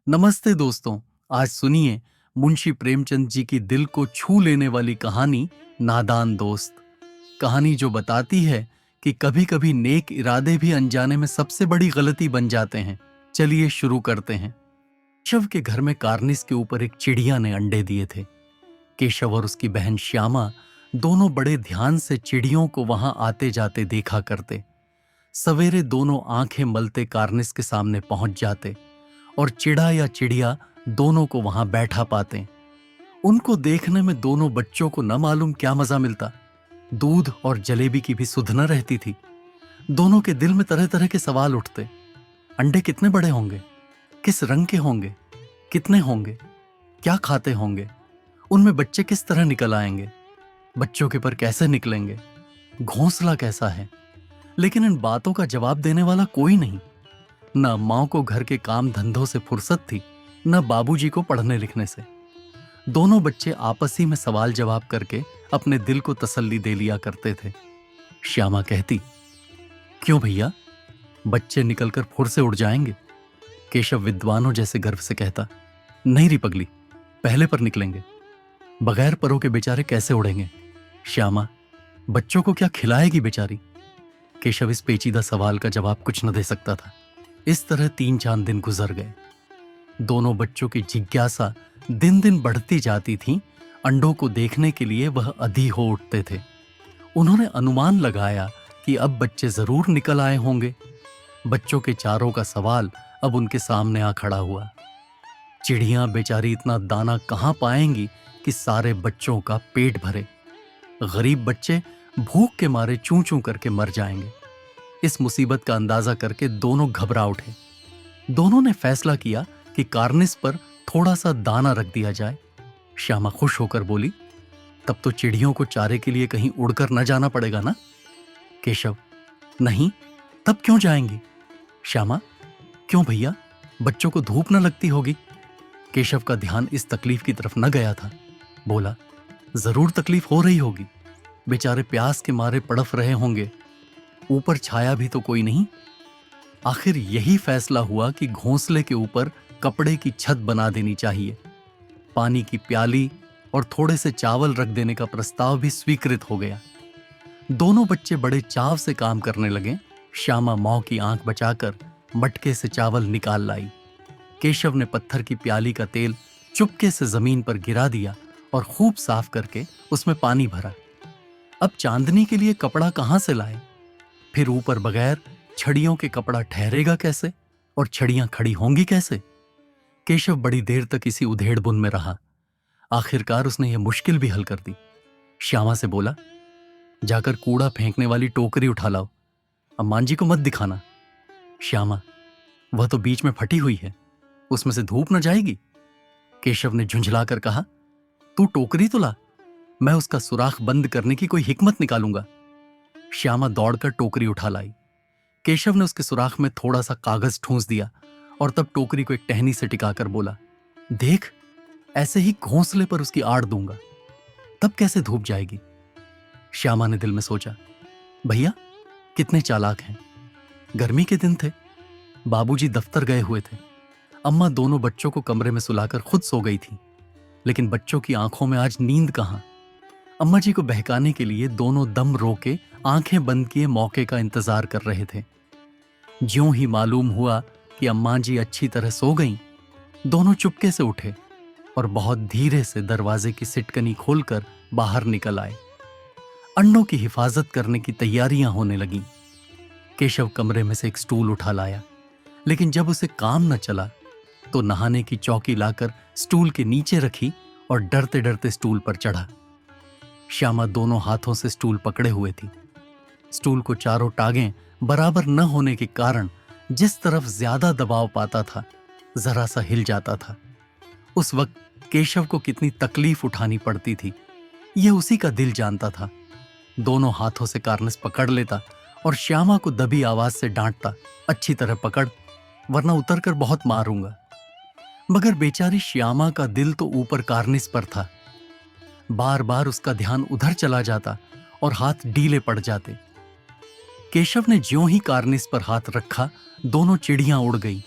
नमस्ते दोस्तों। आज सुनिए मुंशी प्रेमचंद जी की दिल को छू लेने वाली कहानी नादान दोस्त। कहानी जो बताती है कि कभी कभी नेक इरादे भी अनजाने में सबसे बड़ी गलती बन जाते हैं। चलिए शुरू करते हैं। केशव के घर में कार्निस के ऊपर एक चिड़िया ने अंडे दिए थे। केशव और उसकी बहन श्यामा दोनों बड़े ध्यान से चिड़ियों को वहां आते जाते देखा करते। सवेरे दोनों आंखें मलते कार्निस के सामने पहुंच जाते और चिड़ा या चिड़िया दोनों को वहां बैठा पाते। उनको देखने में दोनों बच्चों को न मालूम क्या मजा मिलता। दूध और जलेबी की भी सुध न रहती थी। दोनों के दिल में तरह तरह के सवाल उठते। अंडे कितने बड़े होंगे, किस रंग के होंगे, कितने होंगे, क्या खाते होंगे, उनमें बच्चे किस तरह निकल आएंगे, बच्चों के पर कैसे निकलेंगे, घोंसला कैसा है। लेकिन इन बातों का जवाब देने वाला कोई नहीं। न माँ को घर के काम धंधों से फुर्सत थी, न बाबूजी को पढ़ने लिखने से। दोनों बच्चे आपस ही में सवाल जवाब करके अपने दिल को तसल्ली दे लिया करते थे। श्यामा कहती, क्यों भैया, बच्चे निकलकर फुर से उड़ जाएंगे। केशव विद्वानों जैसे गर्व से कहता, नहीं री पगली, पहले पर निकलेंगे, बगैर परों के बेचारे कैसे उड़ेंगे। श्यामा, बच्चों को क्या खिलाएगी बेचारी। केशव इस पेचीदा सवाल का जवाब कुछ न दे सकता था। इस तरह 3-4 दिन गुजर गए। दोनों बच्चों की जिज्ञासा दिन दिन बढ़ती जाती थी। अंडों को देखने के लिए वह अधी हो उठते थे। उन्होंने अनुमान लगाया कि अब बच्चे जरूर निकल आए होंगे। बच्चों के चारों का सवाल अब उनके सामने आ खड़ा हुआ। चिड़ियां बेचारी इतना दाना कहां पाएंगी कि सारे बच्चों का पेट भरे। गरीब बच्चे भूख के मारे चूं चूं करके मर जाएंगे। इस मुसीबत का अंदाजा करके दोनों घबरा उठे। दोनों ने फैसला किया कि कार्निस पर थोड़ा सा दाना रख दिया जाए। श्यामा खुश होकर बोली, तब तो चिड़ियों को चारे के लिए कहीं उड़कर न जाना पड़ेगा ना। केशव, नहीं, तब क्यों जाएंगी। श्यामा, क्यों भैया, बच्चों को धूप न लगती होगी। केशव का ध्यान इस तकलीफ की तरफ न गया था। बोला, जरूर तकलीफ हो रही होगी, बेचारे प्यास के मारे तड़फ रहे होंगे। ऊपर छाया भी तो कोई नहीं। आखिर यही फैसला हुआ कि घोंसले के ऊपर कपड़े की छत बना देनी चाहिए। पानी की प्याली और थोड़े से चावल रख देने का प्रस्ताव भी स्वीकृत हो गया। दोनों बच्चे बड़े चाव से काम करने लगे। श्यामा मां की आंख बचाकर मटके से चावल निकाल लाई। केशव ने पत्थर की प्याली का तेल चुपके से जमीन पर गिरा दिया और खूब साफ करके उसमें पानी भरा। अब चांदनी के लिए कपड़ा कहां से लाए। फिर ऊपर बगैर छड़ियों के कपड़ा ठहरेगा कैसे और छड़ियां खड़ी होंगी कैसे। केशव बड़ी देर तक इसी उधेड़बुन में रहा। आखिरकार उसने यह मुश्किल भी हल कर दी। श्यामा से बोला, जाकर कूड़ा फेंकने वाली टोकरी उठा लाओ, अम्मान जी को मत दिखाना। श्यामा, वह तो बीच में फटी हुई है, उसमें से धूप न जाएगी। केशव ने झुंझलाकर कहा, तू टोकरी तो ला, मैं उसका सुराख बंद करने की कोई हिकमत निकालूंगा। श्यामा दौड़कर टोकरी उठा लाई। केशव ने उसके सुराख में थोड़ा सा कागज ठूंस दिया और तब टोकरी को एक टहनी से टिकाकर बोला, देख, ऐसे ही घोंसले पर उसकी आड़ दूंगा, तब कैसे धूप जाएगी। श्यामा ने दिल में सोचा, भैया कितने चालाक हैं। गर्मी के दिन थे, बाबूजी दफ्तर गए हुए थे, अम्मा दोनों बच्चों को कमरे में सुलाकर खुद सो गई थी। लेकिन बच्चों की आंखों में आज नींद कहां। अम्मा जी को बहकाने के लिए दोनों दम रोके आंखें बंद किए मौके का इंतजार कर रहे थे। ज्यों ही मालूम हुआ कि अम्मा जी अच्छी तरह सो गईं, दोनों चुपके से उठे और बहुत धीरे से दरवाजे की सिटकनी खोलकर बाहर निकल आए। अंडों की हिफाजत करने की तैयारियां होने लगीं। केशव कमरे में से एक स्टूल उठा लाया, लेकिन जब उसे काम न चला तो नहाने की चौकी लाकर स्टूल के नीचे रखी और डरते डरते स्टूल पर चढ़ा। श्यामा दोनों हाथों से स्टूल पकड़े हुए थी। स्टूल को चारों टांगें बराबर न होने के कारण जिस तरफ ज्यादा दबाव पाता था, जरा सा हिल जाता था। उस वक्त केशव को कितनी तकलीफ उठानी पड़ती थी, यह उसी का दिल जानता था। दोनों हाथों से कार्निस पकड़ लेता और श्यामा को दबी आवाज से डांटता, अच्छी तरह पकड़, वरना उतरकर बहुत मारूंगा। मगर बेचारी श्यामा का दिल तो ऊपर कार्निस पर था। बार बार उसका ध्यान उधर चला जाता और हाथ ढीले पड़ जाते। केशव ने ज्यों ही कार्निस पर हाथ रखा, दोनों चिड़ियां उड़ गईं।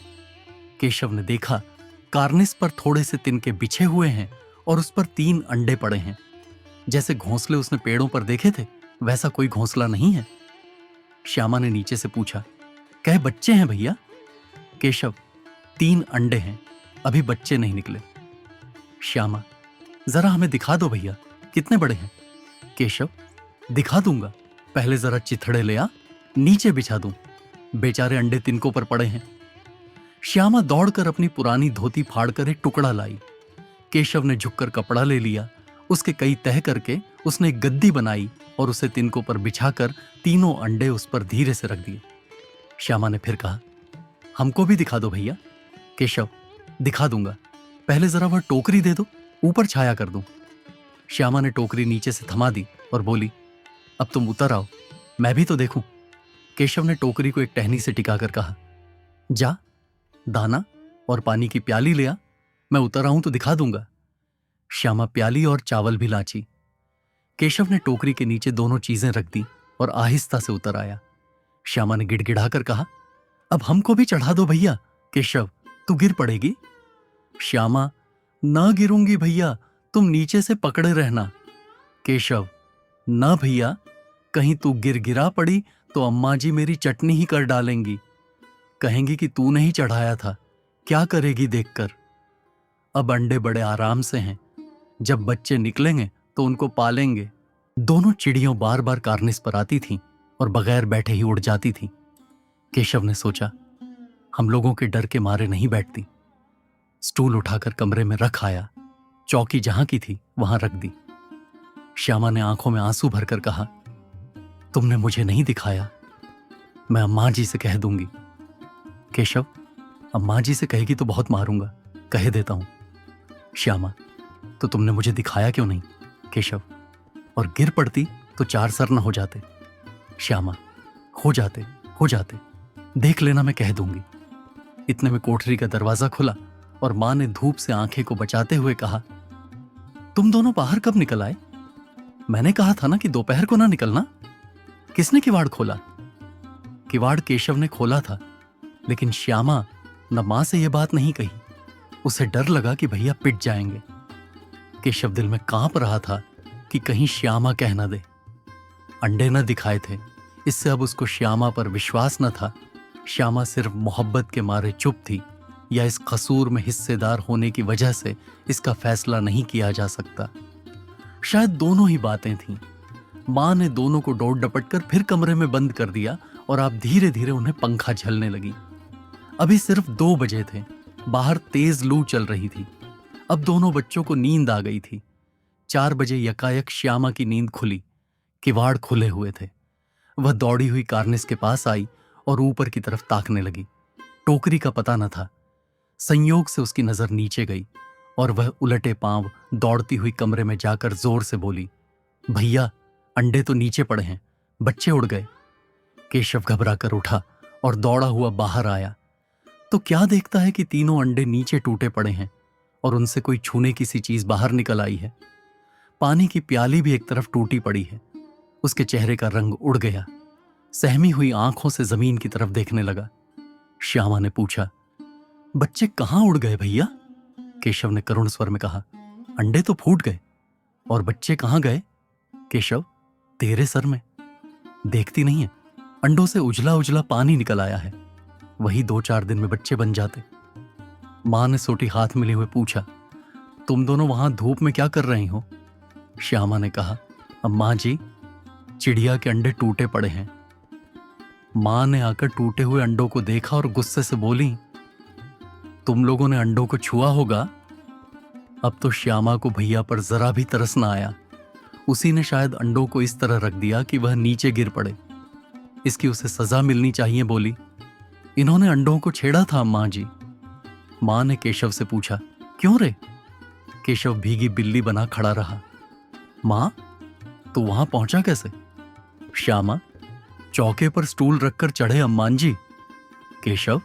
केशव ने देखा कार्निस पर थोड़े से तिनके बिछे हुए हैं और उस पर 3 अंडे पड़े हैं। जैसे घोंसले उसने पेड़ों पर देखे थे वैसा कोई घोंसला नहीं है। श्यामा ने नीचे से पूछा, कहे बच्चे हैं भैया? केशव, 3 अंडे हैं, अभी बच्चे नहीं निकले। श्यामा, जरा हमें दिखा दो भैया, कितने बड़े हैं? केशव, दिखा दूंगा, पहले जरा चिथड़े ले आ, नीचे बिछा दूं, बेचारे अंडे तिनकों पर पड़े हैं। श्यामा दौड़कर अपनी पुरानी धोती फाड़कर एक टुकड़ा लाई। केशव ने झुककर कपड़ा ले लिया, उसके कई तह करके उसने एक गद्दी बनाई और उसे तिनकों पर बिछाकर 3 अंडे उस पर धीरे से रख दिए। श्यामा ने फिर कहा, हमको भी दिखा दो भैया। केशव, दिखा दूंगा, पहले जरा वह टोकरी दे दो, ऊपर छाया कर दूं। श्यामा ने टोकरी नीचे से थमा दी और बोली, अब तुम उतर आओ, मैं भी तो देखूं। केशव ने टोकरी को एक टहनी से टिकाकर कहा, जा, दाना और पानी की प्याली ले आ, मैं उतर आऊं तो दिखा दूंगा। श्यामा प्याली और चावल भी लाची। केशव ने टोकरी के नीचे दोनों चीजें रख दी और आहिस्ता से उतर आया। श्यामा ने गिड़गिड़ाकर कहा, अब हमको भी चढ़ा दो भैया। केशव, तू गिर पड़ेगी। श्यामा, ना गिरूंगी भैया, तुम नीचे से पकड़े रहना। केशव, ना भैया, कहीं तू गिरा पड़ी तो अम्मा जी मेरी चटनी ही कर डालेंगी, कहेंगी कि तूने ही चढ़ाया था, क्या करेगी देखकर। अब अंडे बड़े आराम से हैं, जब बच्चे निकलेंगे तो उनको पालेंगे। दोनों चिड़ियों बार बार कार्निस पर आती थीं और बगैर बैठे ही उड़ जाती थीं। केशव ने सोचा, हम लोगों के डर के मारे नहीं बैठती। स्टूल उठाकर कमरे में रख आया, चौकी जहां की थी वहां रख दी। श्यामा ने आंखों में आंसू भरकर कहा, तुमने मुझे नहीं दिखाया, मैं अम्मा जी से कह दूंगी। केशव, अम्मा जी से कहेगी तो बहुत मारूंगा, कह देता हूं। श्यामा, तो तुमने मुझे दिखाया क्यों नहीं? केशव, और गिर पड़ती तो 4 सर न हो जाते। श्यामा, हो जाते, देख लेना, मैं कह दूंगी। इतने में कोठरी का दरवाजा खुला और मां ने धूप से आंखें को बचाते हुए कहा, तुम दोनों बाहर कब निकल आए? मैंने कहा था ना कि दोपहर को ना निकलना। किसने किवाड़ खोला? किवाड़ केशव ने खोला था, लेकिन श्यामा न मां से यह बात नहीं कही। उसे डर लगा कि भैया पिट जाएंगे। केशव दिल में कांप रहा था कि कहीं श्यामा कह न दे। अंडे न दिखाए थे, इससे अब उसको श्यामा पर विश्वास न था। श्यामा सिर्फ मोहब्बत के मारे चुप थी, या इस कसूर में हिस्सेदार होने की वजह से इसका फैसला नहीं किया जा सकता। शायद दोनों ही बातें थीं। मां ने दोनों को डोर डपटकर फिर कमरे में बंद कर दिया और अब धीरे धीरे उन्हें पंखा झलने लगी। अभी सिर्फ 2 बजे थे, बाहर तेज लू चल रही थी। अब दोनों बच्चों को नींद आ गई थी। 4 बजे यकायक श्यामा की नींद खुली। किवाड़ खुले हुए थे। वह दौड़ी हुई कार्निस के पास आई और ऊपर की तरफ ताकने लगी। टोकरी का पता न था। संयोग से उसकी नजर नीचे गई और वह उलटे पांव दौड़ती हुई कमरे में जाकर जोर से बोली, भैया, अंडे तो नीचे पड़े हैं, बच्चे उड़ गए। केशव घबराकर उठा और दौड़ा हुआ बाहर आया तो क्या देखता है कि 3 अंडे नीचे टूटे पड़े हैं और उनसे कोई छूने की सी चीज बाहर निकल आई है। पानी की प्याली भी एक तरफ टूटी पड़ी है। उसके चेहरे का रंग उड़ गया। सहमी हुई आंखों से जमीन की तरफ देखने लगा। श्यामा ने पूछा, बच्चे कहां उड़ गए भैया? केशव ने करुण स्वर में कहा, अंडे तो फूट गए। और बच्चे कहां गए? केशव, तेरे सर में। देखती नहीं है, अंडों से उजला उजला पानी निकल आया है, वही 2-4 दिन में बच्चे बन जाते। मां ने सोटी हाथ मिले हुए पूछा, तुम दोनों वहां धूप में क्या कर रही हो? श्यामा ने कहा, अम्मा जी, चिड़िया के अंडे टूटे पड़े हैं। मां ने आकर टूटे हुए अंडों को देखा और गुस्से से बोली, तुम लोगों ने अंडों को छुआ होगा। अब तो श्यामा को भैया पर जरा भी तरस न आया। उसी ने शायद अंडों को इस तरह रख दिया कि वह नीचे गिर पड़े। इसकी उसे सजा मिलनी चाहिए, बोली, इन्होंने अंडों को छेड़ा था अम्मा जी। मां ने केशव से पूछा, क्यों रे? केशव भीगी बिल्ली बना खड़ा रहा। मां, तो वहां पहुंचा कैसे? श्यामा, चौके पर स्टूल रखकर चढ़े अम्मान जी। केशव,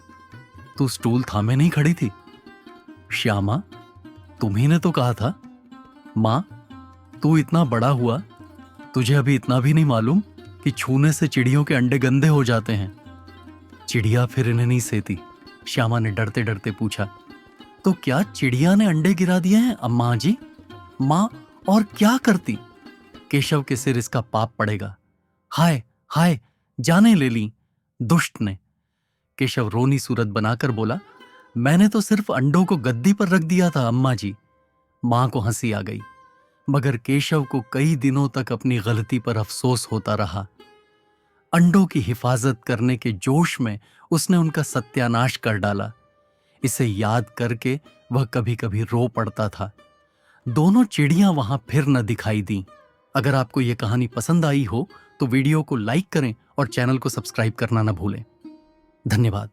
तू स्टूल थामे नहीं खड़ी थी? श्यामा, तुम्ही ने तो कहा था। मां, तू इतना बड़ा हुआ, तुझे अभी इतना भी नहीं मालूम कि छूने से चिड़ियों के अंडे गंदे हो जाते हैं। चिड़िया फिर इन्हें नहीं सेती? श्यामा ने डरते डरते पूछा। तो क्या चिड़िया ने अंडे गिरा दिए हैं अम्मा जी? माँ, और क्या करती? केशव के सिर इसका पाप पड़ेगा। हाय हाय, जाने ले ली दुष्ट ने। केशव रोनी सूरत बनाकर बोला, मैंने तो सिर्फ अंडों को गद्दी पर रख दिया था अम्मा जी। मां को हंसी आ गई, मगर केशव को कई दिनों तक अपनी गलती पर अफसोस होता रहा। अंडों की हिफाजत करने के जोश में उसने उनका सत्यानाश कर डाला। इसे याद करके वह कभी कभी रो पड़ता था। दोनों चिड़ियां वहां फिर न दिखाई दी। अगर आपको यह कहानी पसंद आई हो तो वीडियो को लाइक करें और चैनल को सब्सक्राइब करना न भूलें। धन्यवाद।